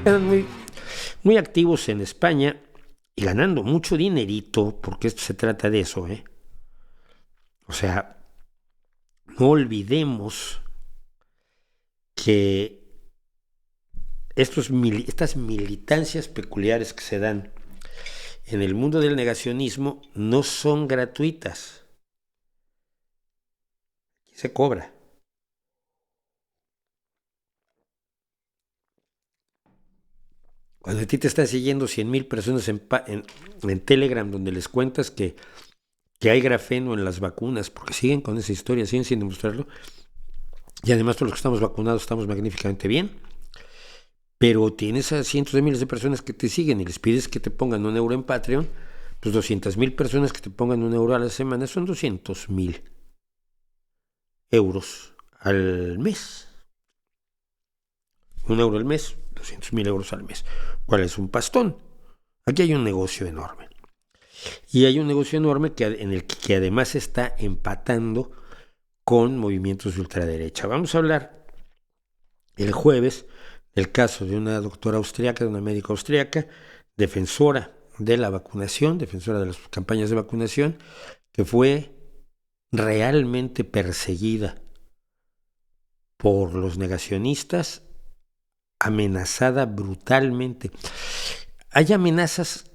Eran muy activos en España y ganando mucho dinerito, porque esto se trata de eso, ¿eh? O sea, no olvidemos que estas militancias peculiares que se dan en el mundo del negacionismo no son gratuitas. Aquí se cobra. Cuando a ti te están siguiendo 100,000 personas en Telegram, donde les cuentas que hay grafeno en las vacunas, porque siguen con esa historia, siguen sin demostrarlo, y además todos los que estamos vacunados estamos magníficamente bien, pero tienes a cientos de miles de personas que te siguen y les pides que te pongan €1 en Patreon, pues 200,000 personas que te pongan €1 a la semana son 200,000 euros al mes. €1 al mes, 200,000 euros al mes. ¿Cuál es un pastón? Aquí hay un negocio enorme. Y hay un negocio enorme en el que además está empatando con movimientos de ultraderecha. Vamos a hablar el jueves del caso de una doctora austriaca, de una médica austriaca, defensora de la vacunación, defensora de las campañas de vacunación, que fue realmente perseguida por los negacionistas, amenazada brutalmente. Hay amenazas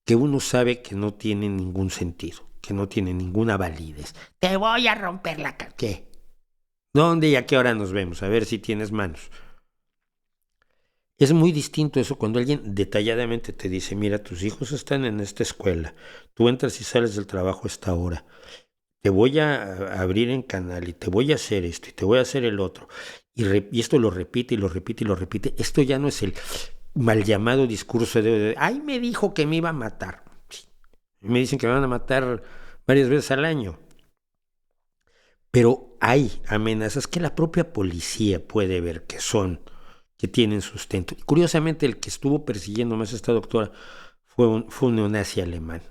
que uno sabe que no tienen ningún sentido, que no tienen ninguna validez. Te voy a romper la cara. ¿Qué? ¿Dónde y a qué hora nos vemos? A ver si tienes manos. Es muy distinto eso cuando alguien detalladamente te dice, mira, tus hijos están en esta escuela, tú entras y sales del trabajo a esta hora, te voy a abrir en canal y te voy a hacer esto y te voy a hacer el otro. Y esto lo repite y lo repite y lo repite. Esto ya no es el mal llamado discurso de ay, me dijo que me iba a matar. Sí. Me dicen que me van a matar varias veces al año. Pero hay amenazas que la propia policía puede ver que tienen sustento. Y curiosamente, el que estuvo persiguiendo más a esta doctora fue un neonazi alemán.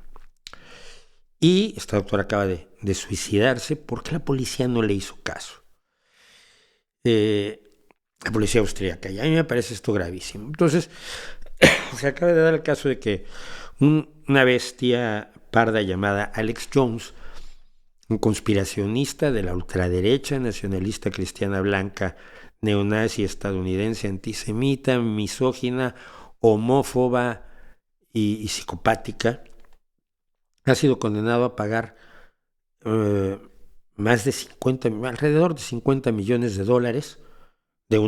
Y esta doctora acaba de suicidarse porque la policía no le hizo caso. La policía austríaca. Y a mí me parece esto gravísimo. Entonces, se acaba de dar el caso de que una bestia parda llamada Alex Jones, un conspiracionista de la ultraderecha nacionalista cristiana blanca, neonazi estadounidense, antisemita, misógina, homófoba y psicopática, ha sido condenado a pagar alrededor de $50 millones de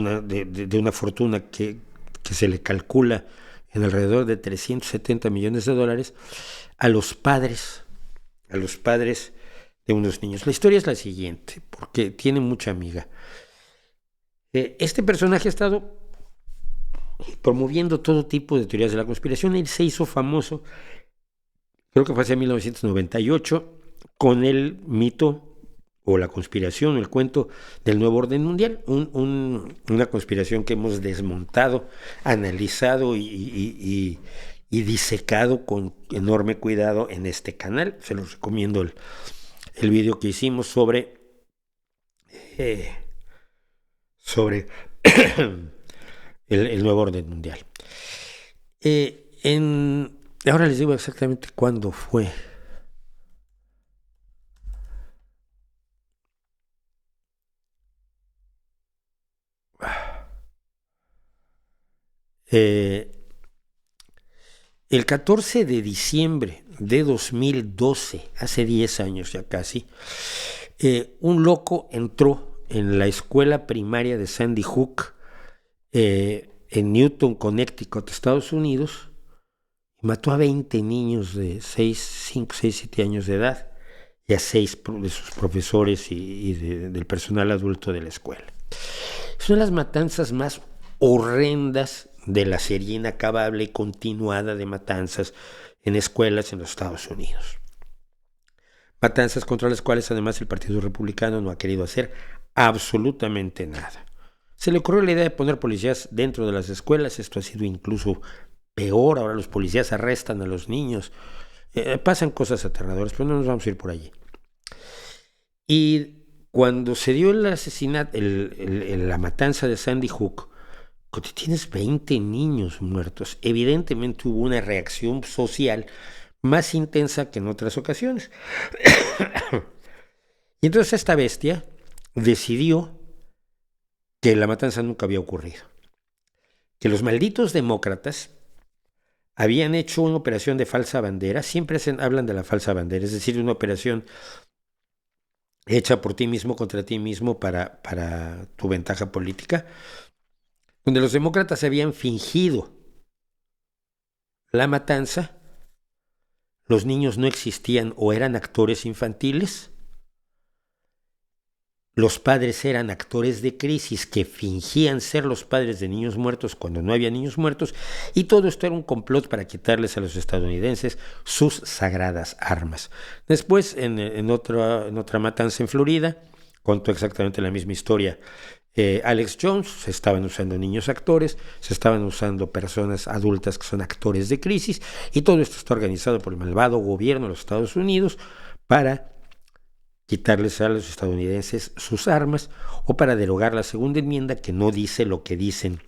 una fortuna que se le calcula en alrededor de $370 millones a los padres de unos niños. La historia es la siguiente, porque tiene mucha amiga. Este personaje ha estado promoviendo todo tipo de teorías de la conspiración. Él se hizo famoso, creo que fue hacia 1998, con el mito o la conspiración o el cuento del nuevo orden mundial, una conspiración que hemos desmontado, analizado y disecado con enorme cuidado en este canal. Se los recomiendo el video que hicimos sobre el nuevo orden mundial. Ahora les digo exactamente cuándo fue. El 14 de diciembre de 2012, hace 10 años ya casi, un loco entró en la escuela primaria de Sandy Hook, en Newton, Connecticut, Estados Unidos, y mató a 20 niños de 5, 6, 7 años de edad y a 6 de sus profesores y del personal adulto de la escuela. Es una de las matanzas más horrendas de la serie inacabable y continuada de matanzas en escuelas en los Estados Unidos. Matanzas contra las cuales además el Partido Republicano no ha querido hacer absolutamente nada. Se le ocurrió la idea de poner policías dentro de las escuelas. Esto ha sido incluso peor. Ahora los policías arrestan a los niños. Pasan cosas aterradoras, pero no nos vamos a ir por allí. Y cuando se dio el asesinato, la matanza de Sandy Hook, cuando tienes 20 niños muertos, evidentemente hubo una reacción social más intensa que en otras ocasiones. Y entonces esta bestia decidió que la matanza nunca había ocurrido, que los malditos demócratas habían hecho una operación de falsa bandera. Siempre hablan de la falsa bandera, es decir, una operación hecha por ti mismo contra ti mismo para tu ventaja política, donde los demócratas habían fingido la matanza, los niños no existían o eran actores infantiles, los padres eran actores de crisis que fingían ser los padres de niños muertos cuando no había niños muertos, y todo esto era un complot para quitarles a los estadounidenses sus sagradas armas. Después, en otra matanza en Florida, contó exactamente la misma historia Alex Jones. Se estaban usando niños actores, se estaban usando personas adultas que son actores de crisis, y todo esto está organizado por el malvado gobierno de los Estados Unidos para quitarles a los estadounidenses sus armas, o para derogar la segunda enmienda, que no dice lo que dicen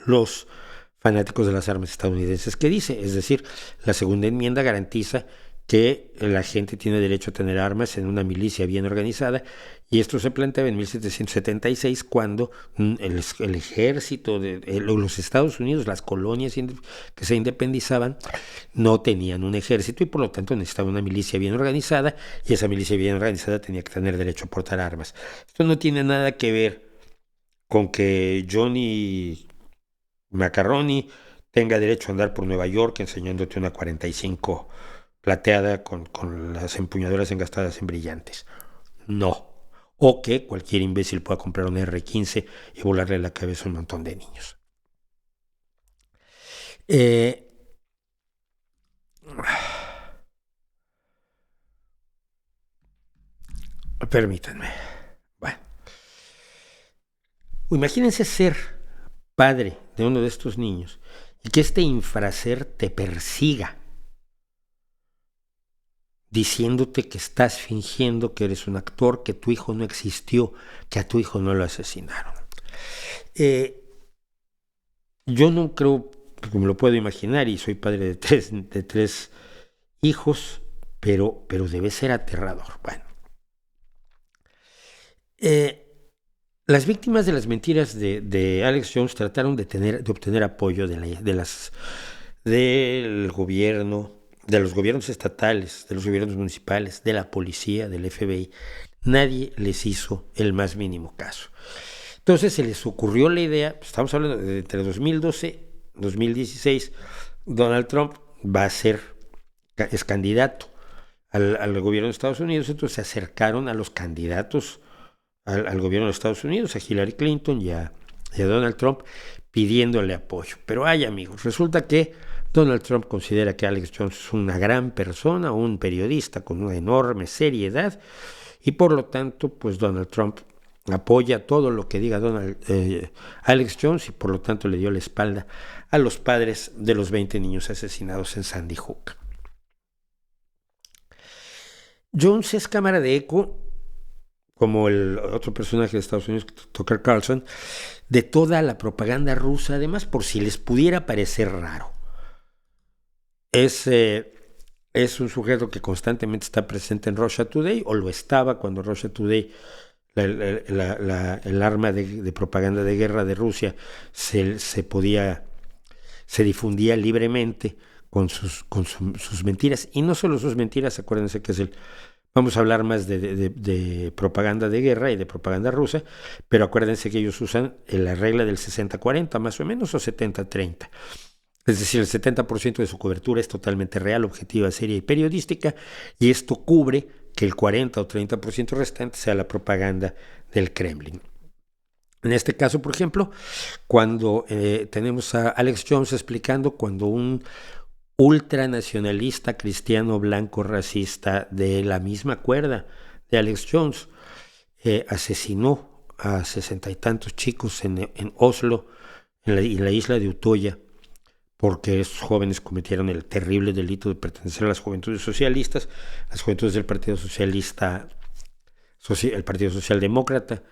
los fanáticos de las armas estadounidenses que dice. Es decir, la segunda enmienda garantiza que la gente tiene derecho a tener armas en una milicia bien organizada, y esto se planteaba en 1776, cuando el ejército de los Estados Unidos, las colonias que se independizaban, no tenían un ejército, y por lo tanto necesitaban una milicia bien organizada, y esa milicia bien organizada tenía que tener derecho a portar armas. Esto no tiene nada que ver con que Johnny Macaroni tenga derecho a andar por Nueva York enseñándote una 45 plateada con las empuñaduras engastadas en brillantes. No. O que cualquier imbécil pueda comprar un R-15 y volarle la cabeza a un montón de niños. Permítanme. Bueno. Imagínense ser padre de uno de estos niños y que este infraser te persiga diciéndote que estás fingiendo que eres un actor, que tu hijo no existió, que a tu hijo no lo asesinaron. Yo no creo, porque me lo puedo imaginar, y soy padre de tres hijos, pero debe ser aterrador. Bueno. Las víctimas de las mentiras de Alex Jones trataron de obtener apoyo del gobierno, de los gobiernos estatales, de los gobiernos municipales, de la policía, del FBI. Nadie les hizo el más mínimo caso. Entonces se les ocurrió la idea, estamos hablando de entre 2012 y 2016, Donald Trump es candidato al gobierno de Estados Unidos. Entonces se acercaron a los candidatos al gobierno de Estados Unidos, a Hillary Clinton y a Donald Trump, pidiéndole apoyo. Pero amigos, resulta que Donald Trump considera que Alex Jones es una gran persona, un periodista con una enorme seriedad, y por lo tanto, pues Donald Trump apoya todo lo que diga Alex Jones, y por lo tanto le dio la espalda a los padres de los 20 niños asesinados en Sandy Hook. Jones es cámara de eco, como el otro personaje de Estados Unidos, Tucker Carlson, de toda la propaganda rusa, además, por si les pudiera parecer raro. Es un sujeto que constantemente está presente en Russia Today, o lo estaba cuando Russia Today, el arma de propaganda de guerra de Rusia, se difundía libremente con sus mentiras. Y no solo sus mentiras, acuérdense que vamos a hablar más de propaganda de guerra y de propaganda rusa, pero acuérdense que ellos usan la regla del 60-40 más o menos, o 70-30. Es decir, el 70% de su cobertura es totalmente real, objetiva, seria y periodística, y esto cubre que el 40 o 30% restante sea la propaganda del Kremlin. En este caso, por ejemplo, cuando tenemos a Alex Jones explicando cuando un ultranacionalista cristiano blanco racista de la misma cuerda de Alex Jones asesinó a 60 y tantos chicos en Oslo, en la isla de Utoya, porque esos jóvenes cometieron el terrible delito de pertenecer a las juventudes socialistas, las juventudes del Partido Socialista, el Partido Socialdemócrata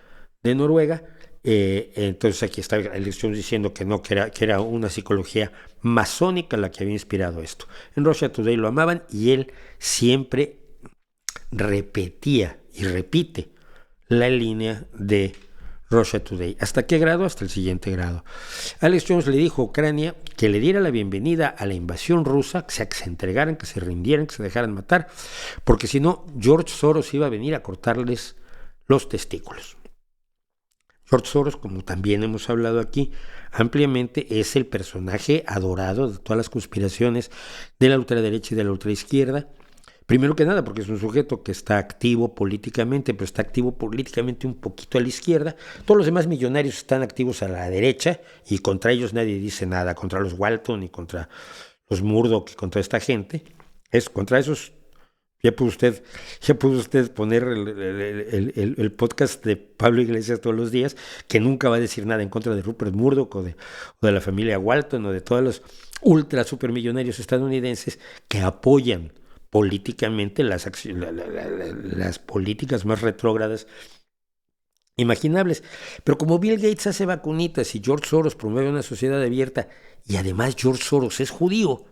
de Noruega, Entonces aquí está Alex Jones diciendo que no, que era una psicología masónica la que había inspirado esto. En Russia Today lo amaban y él siempre repetía y repite la línea de Russia Today. ¿Hasta qué grado? Hasta el siguiente grado. Alex Jones le dijo a Ucrania que le diera la bienvenida a la invasión rusa, que se entregaran, que se rindieran, que se dejaran matar, porque si no, George Soros iba a venir a cortarles los testículos. George Soros, como también hemos hablado aquí ampliamente, es el personaje adorado de todas las conspiraciones de la ultraderecha y de la ultraizquierda. Primero que nada, porque es un sujeto que está activo políticamente, pero está activo políticamente un poquito a la izquierda. Todos los demás millonarios están activos a la derecha y contra ellos nadie dice nada, contra los Walton y contra los Murdoch y contra esta gente. Contra esos, ya pudo usted poner el podcast de Pablo Iglesias todos los días, que nunca va a decir nada en contra de Rupert Murdoch o de la familia Walton o de todos los ultra supermillonarios estadounidenses que apoyan políticamente las políticas más retrógradas imaginables. Pero como Bill Gates hace vacunitas y George Soros promueve una sociedad abierta y además George Soros es judío,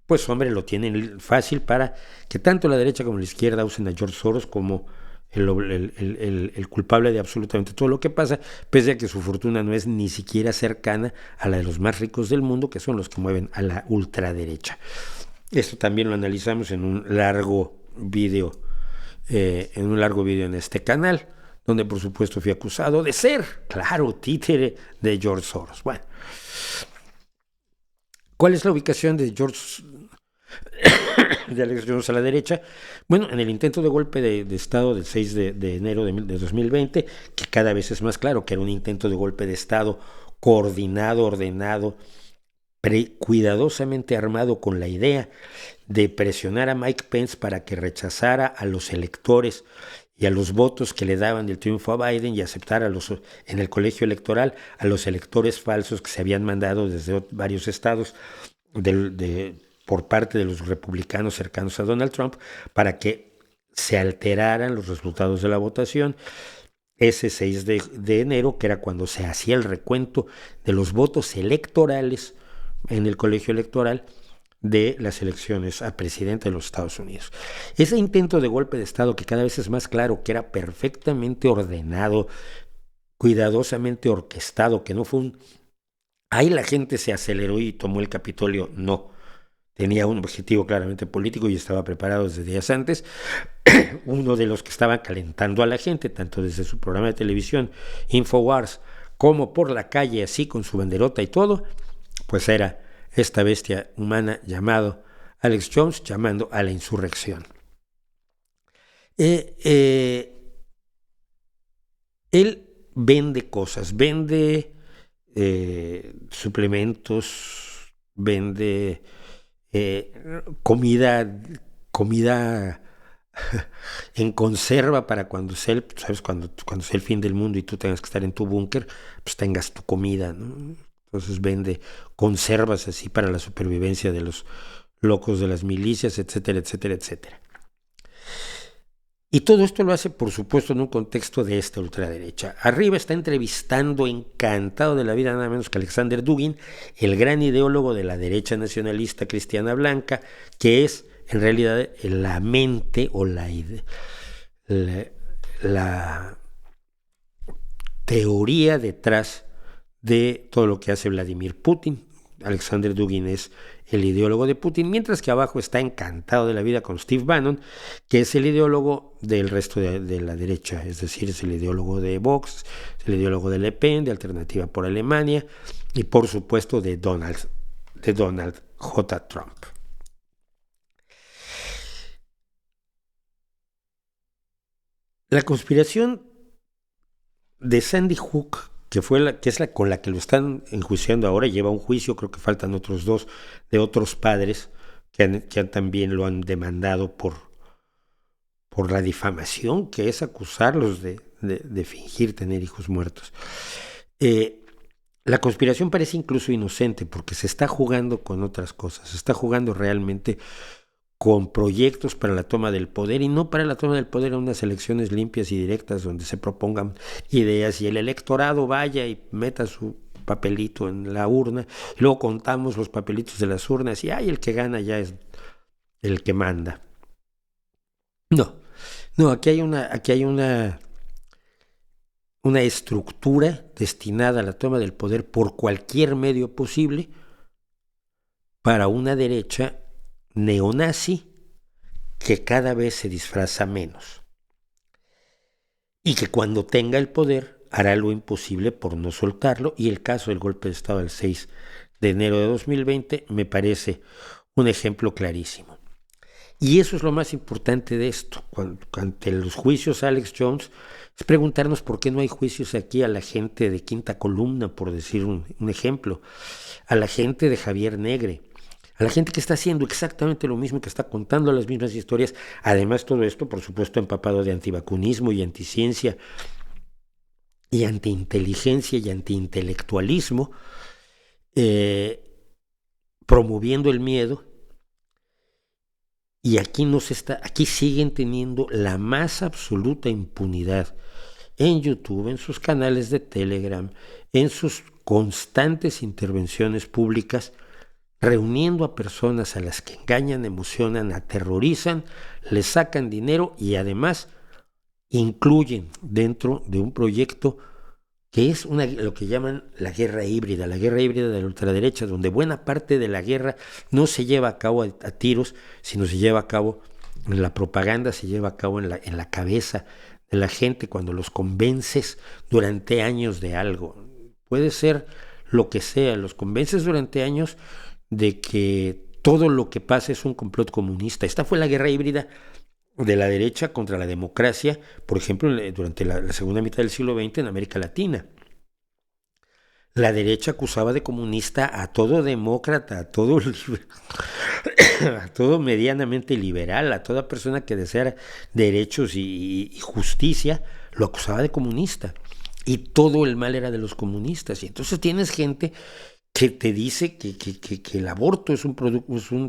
pues hombre, lo tienen fácil para que tanto la derecha como la izquierda usen a George Soros como el culpable de absolutamente todo lo que pasa, pese a que su fortuna no es ni siquiera cercana a la de los más ricos del mundo, que son los que mueven a la ultraderecha. Esto también lo analizamos en un largo video, en este canal, donde por supuesto fui acusado de ser, claro, títere de George Soros. Bueno, ¿cuál es la ubicación de Alex Jones a la derecha? Bueno, en el intento de golpe de Estado del 6 de enero de 2020, que cada vez es más claro que era un intento de golpe de Estado coordinado, ordenado, cuidadosamente armado con la idea de presionar a Mike Pence para que rechazara a los electores y a los votos que le daban del triunfo a Biden y aceptara en el colegio electoral a los electores falsos que se habían mandado desde varios estados por parte de los republicanos cercanos a Donald Trump para que se alteraran los resultados de la votación. Ese 6 de enero, que era cuando se hacía el recuento de los votos electorales en el colegio electoral de las elecciones a presidente de los Estados Unidos. Ese intento de golpe de Estado, que cada vez es más claro que era perfectamente ordenado, cuidadosamente orquestado, que no fue ahí la gente se aceleró y tomó el Capitolio, no. Tenía un objetivo claramente político y estaba preparado desde días antes. Uno de los que estaba calentando a la gente, tanto desde su programa de televisión InfoWars, como por la calle, así con su banderota y todo, pues era esta bestia humana llamado Alex Jones, llamando a la insurrección. Él vende cosas, vende suplementos, vende comida en conserva para cuando sea cuando sea el fin del mundo y tú tengas que estar en tu búnker, pues tengas tu comida, ¿no? Entonces vende conservas así para la supervivencia de los locos de las milicias, etcétera, etcétera, etcétera. Y todo esto lo hace, por supuesto, en un contexto de esta ultraderecha. Arriba está entrevistando, encantado de la vida, nada menos que Alexander Dugin, el gran ideólogo de la derecha nacionalista cristiana blanca, que es en realidad la mente o la teoría detrás de todo lo que hace Vladimir Putin. Alexander Dugin es el ideólogo de Putin, mientras que abajo está encantado de la vida con Steve Bannon, que es el ideólogo del resto de la derecha, es decir, es el ideólogo de Vox, es el ideólogo de Le Pen, de Alternativa por Alemania y por supuesto de Donald J. Trump. La conspiración de Sandy Hook, que es la con la que lo están enjuiciando ahora, lleva un juicio, creo que faltan otros dos de otros padres que también lo han demandado por la difamación, que es acusarlos de fingir tener hijos muertos. La conspiración parece incluso inocente porque se está jugando con otras cosas, se está jugando realmente con proyectos para la toma del poder, y no para la toma del poder en unas elecciones limpias y directas donde se propongan ideas y el electorado vaya y meta su papelito en la urna, y luego contamos los papelitos de las urnas y el que gana ya es el que manda. No, aquí hay una estructura destinada a la toma del poder por cualquier medio posible para una derecha neonazi que cada vez se disfraza menos y que cuando tenga el poder hará lo imposible por no soltarlo, y el caso del golpe de Estado del 6 de enero de 2020 me parece un ejemplo clarísimo. Y eso es lo más importante de esto. Ante los juicios a Alex Jones, es preguntarnos por qué no hay juicios aquí a la gente de Quinta Columna, por decir un ejemplo, a la gente de Javier Negre, a la gente que está haciendo exactamente lo mismo, que está contando las mismas historias. Además, todo esto, por supuesto, empapado de antivacunismo y anticiencia y antiinteligencia y antiintelectualismo, promoviendo el miedo. Y aquí siguen teniendo la más absoluta impunidad en YouTube, en sus canales de Telegram, en sus constantes intervenciones públicas, reuniendo a personas a las que engañan, emocionan, aterrorizan, les sacan dinero y además incluyen dentro de un proyecto que es lo que llaman la guerra híbrida de la ultraderecha, donde buena parte de la guerra no se lleva a cabo a tiros, sino se lleva a cabo en la propaganda, se lleva a cabo en la cabeza de la gente cuando los convences durante años de algo. Puede ser lo que sea, los convences durante años de que todo lo que pasa es un complot comunista. Esta fue la guerra híbrida de la derecha contra la democracia, por ejemplo, durante la segunda mitad del siglo XX en América Latina. La derecha acusaba de comunista a todo demócrata, a todo medianamente liberal, a toda persona que deseara derechos y justicia, lo acusaba de comunista. Y todo el mal era de los comunistas. Y entonces tienes gente que te dice que el aborto es un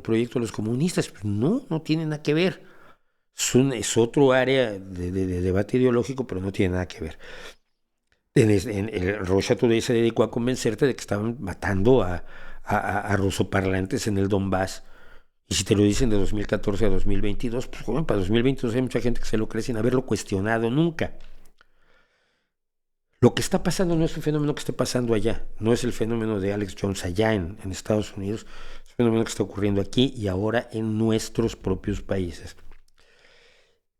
proyecto de los comunistas. No tiene nada que ver. Es otro área de debate ideológico, pero no tiene nada que ver. Russia Today se dedicó a convencerte de que estaban matando a rusoparlantes en el Donbass. Y si te lo dicen de 2014 a 2022, pues joven, para 2022 hay mucha gente que se lo cree sin haberlo cuestionado nunca. Lo que está pasando no es un fenómeno que esté pasando allá, no es el fenómeno de Alex Jones allá en Estados Unidos, es un fenómeno que está ocurriendo aquí y ahora en nuestros propios países.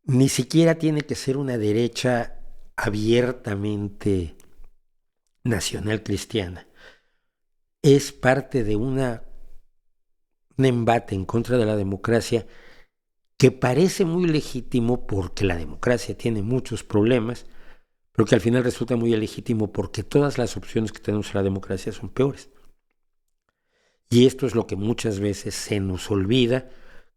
Ni siquiera tiene que ser una derecha abiertamente nacional cristiana. Es parte de un embate en contra de la democracia que parece muy legítimo porque la democracia tiene muchos problemas, pero que al final resulta muy ilegítimo porque todas las opciones que tenemos en la democracia son peores. Y esto es lo que muchas veces se nos olvida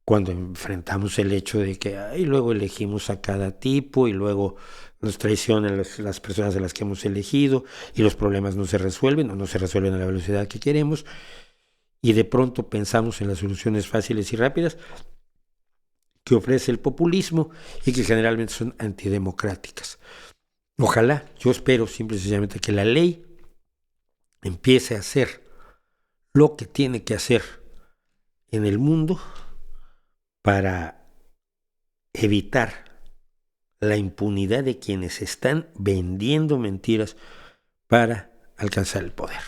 cuando enfrentamos el hecho de que luego elegimos a cada tipo y luego nos traicionan las personas a las que hemos elegido y los problemas no se resuelven o no se resuelven a la velocidad que queremos, y de pronto pensamos en las soluciones fáciles y rápidas que ofrece el populismo y que generalmente son antidemocráticas. Ojalá, yo espero simple y sencillamente que la ley empiece a hacer lo que tiene que hacer en el mundo para evitar la impunidad de quienes están vendiendo mentiras para alcanzar el poder.